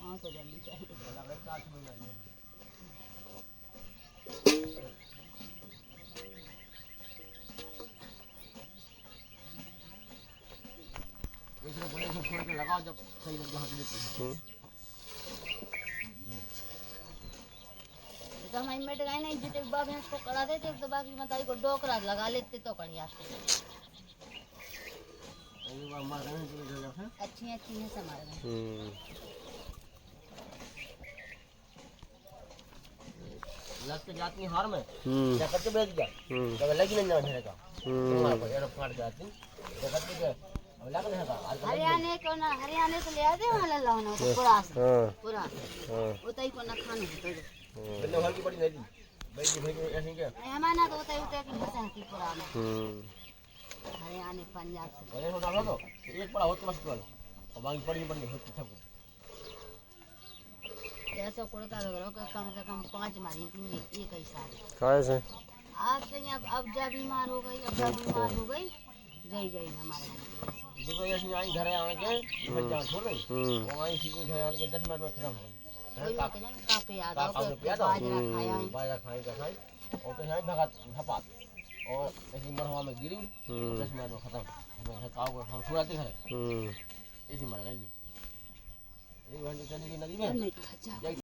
हाँ तो जल्दी चाहिए। इसमें बड़े से छोड़ के लगाओ जब सही लग हाथ देते हैं। तो हमारी मेट गए नहीं जितने बाबू इसको करा देते तो बाकी बताई को डोकरा लगा लेते तो बढ़िया से अच्छी अच्छी है हमारे में। लग के जाती है हार में क्या करके बेच गया जब लगी नहीं ना ढेर का तुम्हारा पर एरो फाड़ जाती तो करके के अब लग नहीं था हरियाणा को ना हरियाणा से ले आते वहां ले लाओ ना तो पूरा उतई को ना खाने तो बिल्लो हल्की पड़ी नहीं भाई भाई ऐसे क्या हमारा तो उतई उतई की भाषा की पुराना हरियाणा पंजाब से अरे हो डालो तो एक पड़ा होत मस्त वाला और बाकी पड़ी होत था ऐसा कोड़का लगा कि कम से कम 5 मारी थी एक ही साल कैसे आज से अब जब बीमार हो गई जय जय हमारे देखो ऐसे आई घर आने के बच जान छोड़ रही वो आई सीधे घर आने के 10 मिनट में खत्म हो कोई ना कहना कापे याद आओ बाजरा खाई का खाई और तो है भगा धपा और ऐसी मरवा में गिरी 10 मिनट में खत्म हमें काव हम छुड़ाते हैं ऐसी मर गई एक घंटे चली गई नदी में